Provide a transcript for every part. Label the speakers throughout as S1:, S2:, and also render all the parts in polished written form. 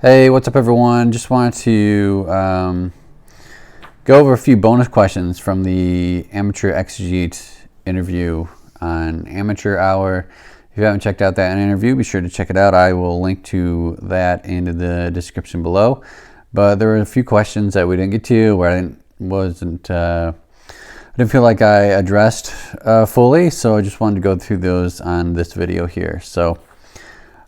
S1: Hey, what's up everyone? Just wanted to go over a few bonus questions from the Amateur Exegete interview on Amateur Hour. If you haven't checked out that interview, be sure to check it out. I will link to that in the description below. But there were a few questions that we didn't get to where I didn't feel like I addressed fully, so I just wanted to go through those on this video here. So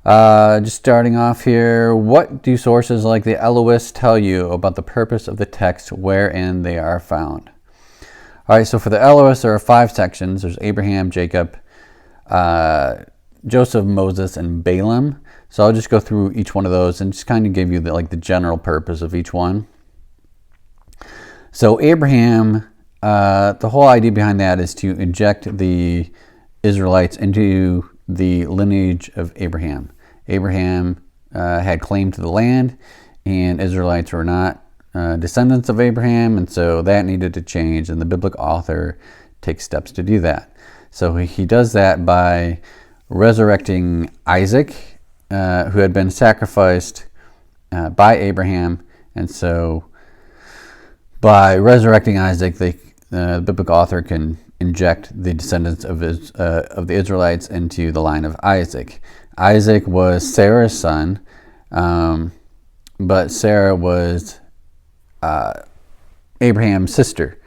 S1: just starting off here, what do sources like the Elohist tell you about the purpose of the text wherein they are found? All right, so for the Elohist, there are 5 sections. There's Abraham, Jacob, Joseph, Moses, and Balaam. So I'll just go through each one of those and just kind of give you the general purpose of each one. So Abraham, the whole idea behind that is to inject the Israelites into the lineage of Abraham. Abraham had claim to the land, and Israelites were not descendants of Abraham, and so that needed to change, and the biblical author takes steps to do that. So he does that by resurrecting Isaac, who had been sacrificed by Abraham, and so by resurrecting Isaac, the biblical author can inject the descendants of the Israelites into the line of Isaac. Isaac was Sarah's son, but Sarah was Abraham's sister,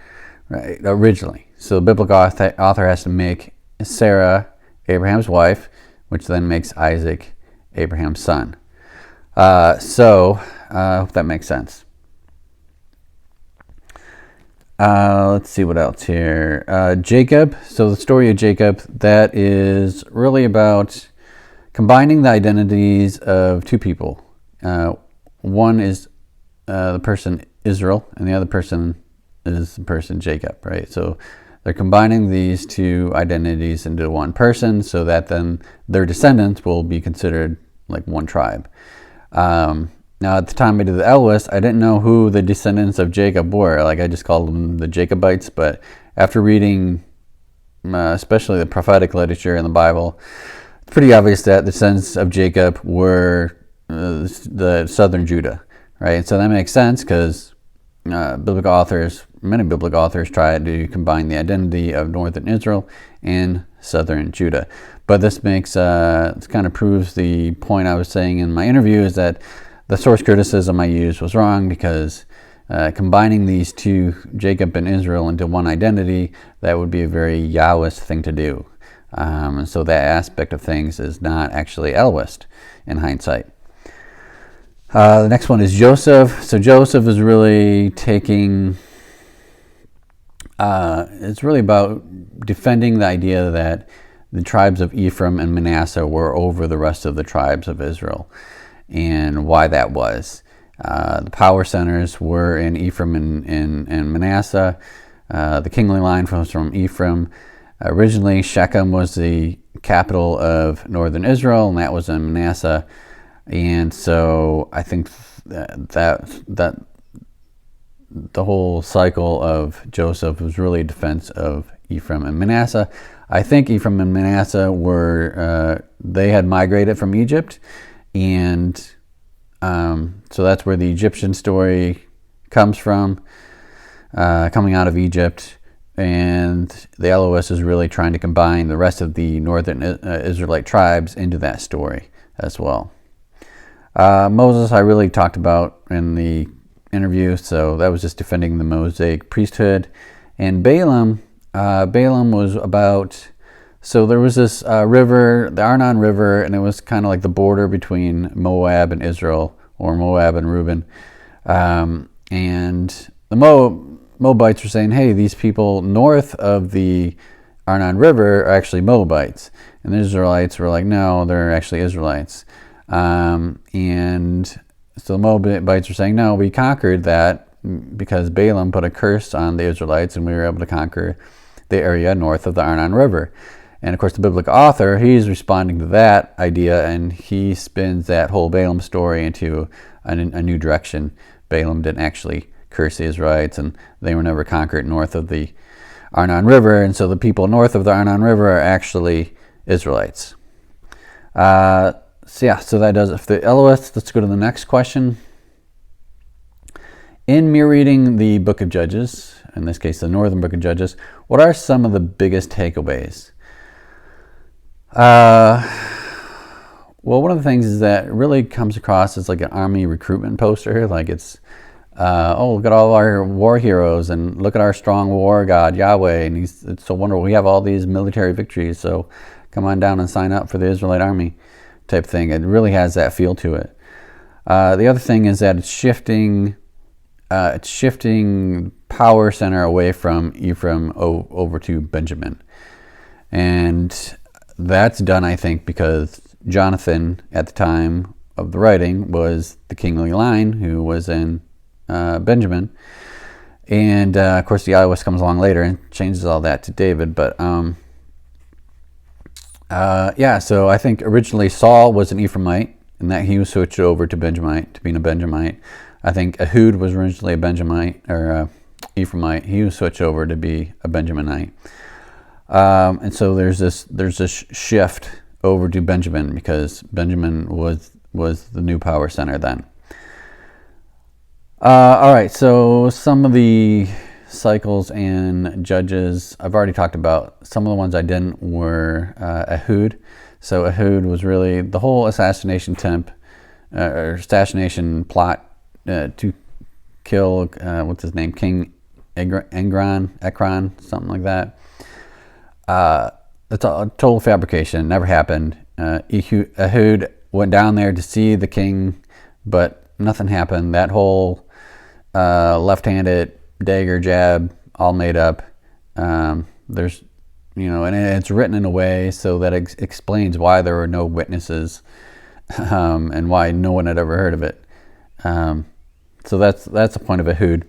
S1: right, originally. So the biblical author has to make Sarah Abraham's wife, which then makes Isaac Abraham's son. So I hope that makes sense. Let's see what else here. Jacob. So the story of Jacob, that is really about combining the identities of 2 people. One is the person Israel, and the other person is the person Jacob, right? So they're combining these 2 identities into one person so that then their descendants will be considered like one tribe. Now, at the time I did the Elohist, I didn't know who the descendants of Jacob were. Like, I just called them the Jacobites. But after reading, especially the prophetic literature in the Bible, it's pretty obvious that the descendants of Jacob were the southern Judah, right? And so that makes sense because many biblical authors try to combine the identity of northern Israel and southern Judah. But this makes this kind of proves the point I was saying in my interview, is that the source criticism I used was wrong, because combining these 2, Jacob and Israel, into one identity, that would be a very Yahwist thing to do. And so that aspect of things is not actually Elohist in hindsight. The next one is Joseph. So Joseph is really taking, it's really about defending the idea that the tribes of Ephraim and Manasseh were over the rest of the tribes of Israel, and why that was. The power centers were in Ephraim and Manasseh. The kingly line was from Ephraim. Originally, Shechem was the capital of northern Israel, and that was in Manasseh. And so I think that the whole cycle of Joseph was really a defense of Ephraim and Manasseh. I think Ephraim and Manasseh they had migrated from Egypt, and so that's where the Egyptian story comes from, coming out of Egypt. And the Elohist is really trying to combine the rest of the northern Israelite tribes into that story as well. Moses, I really talked about in the interview, so that was just defending the Mosaic priesthood. And Balaam was about, so there was this river, the Arnon River, and it was kind of like the border between Moab and Israel, or Moab and Reuben. And the Moabites were saying, hey, these people north of the Arnon River are actually Moabites. And the Israelites were like, no, they're actually Israelites. And so the Moabites were saying, no, we conquered that because Balaam put a curse on the Israelites, and we were able to conquer the area north of the Arnon River. And of course, the biblical author, he's responding to that idea, and he spins that whole Balaam story into a new direction. Balaam didn't actually curse the Israelites, and they were never conquered north of the Arnon River, and so the people north of the Arnon River are actually Israelites. So yeah, so that does it for the Elohist. Let's go to the next question. In mirror reading the Book of Judges, in this case the Northern Book of Judges, what are some of the biggest takeaways? Well, one of the things is that it really comes across as like an army recruitment poster. Like it's, oh, look at all our war heroes and look at our strong war god, Yahweh. And it's so wonderful. We have all these military victories. So come on down and sign up for the Israelite army type thing. It really has that feel to it. The other thing is that it's shifting power center away from Ephraim over to Benjamin. And that's done, I think, because Jonathan, at the time of the writing, was the kingly line who was in Benjamin. And, of course, the Elohist comes along later and changes all that to David. But, yeah, so I think originally Saul was an Ephraimite, and that he was switched over to Benjamite, to being a Benjamite. I think Ehud was originally a Benjamite, or Ephraimite. He was switched over to be a Benjaminite. And so there's this shift over to Benjamin because Benjamin was the new power center then. All right, so some of the cycles and judges I've already talked about. Some of the ones I didn't were Ehud. So Ehud was really the whole assassination or assassination plot to kill what's his name, King Ekron, something like that. It's a total fabrication. Never happened. Ehud went down there to see the king, but nothing happened. That whole left-handed dagger jab, all made up. There's, and it's written in a way so that it explains why there were no witnesses and why no one had ever heard of it. So that's the point of Ehud.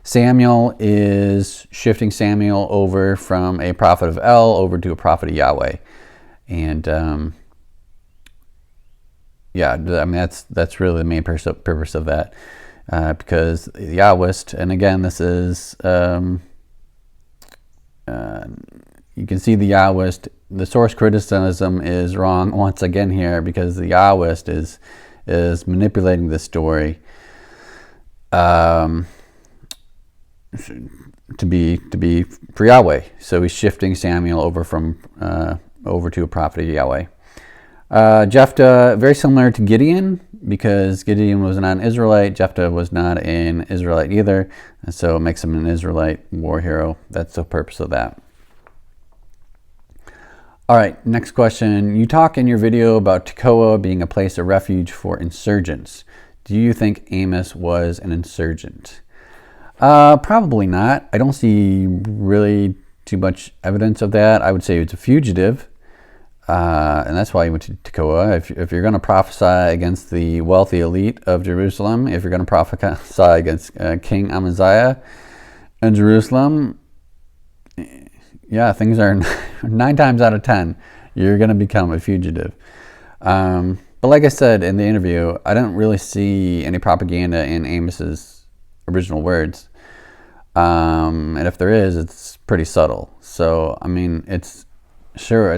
S1: Samuel is shifting Samuel over from a prophet of El over to a prophet of Yahweh. And yeah, I mean, that's really the main purpose of that. Because the Yahwist, and again, this is, you can see the Yahwist, the source criticism is wrong once again here because the Yahwist is manipulating this story to be for Yahweh. So he's shifting Samuel over to a prophet of Yahweh. Jephthah, very similar to Gideon, because Gideon was not an Israelite. Jephthah was not an Israelite either, and so it makes him an Israelite war hero. That's the purpose of that. All right, next question. You talk in your video about Tekoa being a place of refuge for insurgents. Do you think Amos was an insurgent? Probably not. I don't see really too much evidence of that. I would say he was a fugitive. And that's why he went to Tekoa. If you're going to prophesy against the wealthy elite of Jerusalem, if you're going to prophesy against King Amaziah in Jerusalem, yeah, things are 9 times out of 10, you're going to become a fugitive. But like I said in the interview, I don't really see any propaganda in Amos's original words. And if there is, it's pretty subtle. So, I mean, it's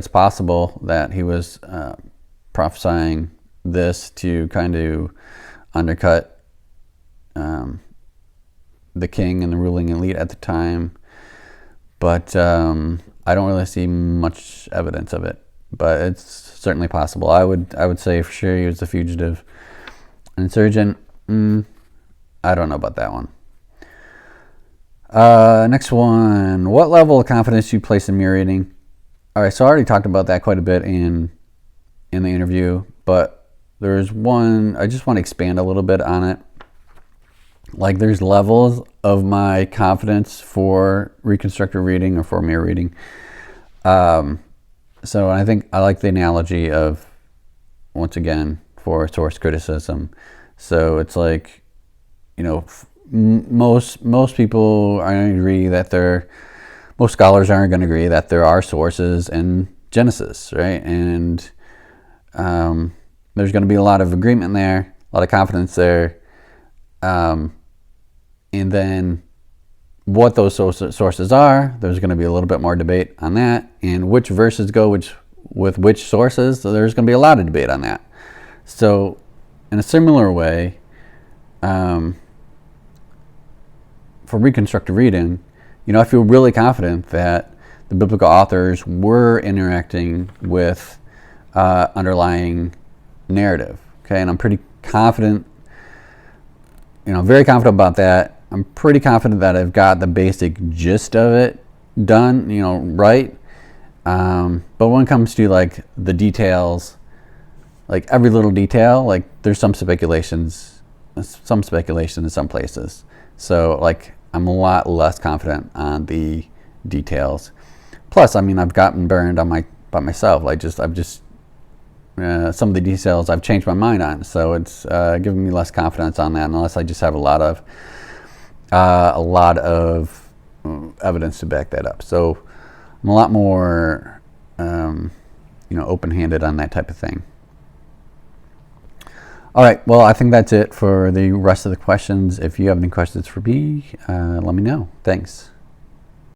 S1: possible that he was prophesying this to kind of undercut the king and the ruling elite at the time. But I don't really see much evidence of it. But it's certainly possible. I would say for sure he was a fugitive. An insurgent, I don't know about that one. Next one. What level of confidence do you place in mirror reading? All right, so I already talked about that quite a bit in the interview, but there's one, I just want to expand a little bit on it. Like there's levels of my confidence for reconstructive reading or for mirror reading. So I think I like the analogy of, once again, for source criticism. So it's like, most people are going to agree that most scholars aren't going to agree that there are sources in Genesis, right? And there's going to be a lot of agreement there, a lot of confidence there. And then what those sources are, there's going to be a little bit more debate on that. And which verses go with which sources, so there's going to be a lot of debate on that. So in a similar way, for reconstructive reading, I feel really confident that the biblical authors were interacting with underlying narrative. Okay, and I'm pretty confident, very confident about that. I'm pretty confident that I've got the basic gist of it done, right. But when it comes to like the details, like every little detail, like there's some speculation in some places. So like I'm a lot less confident on the details. Plus, I've gotten burned by myself. I've just some of the details I've changed my mind on. So it's giving me less confidence on that, unless I just have a lot of evidence to back that up. So I'm a lot more open-handed on that type of thing. All right, well, I think that's it for the rest of the questions. If you have any questions for me, let me know. Thanks.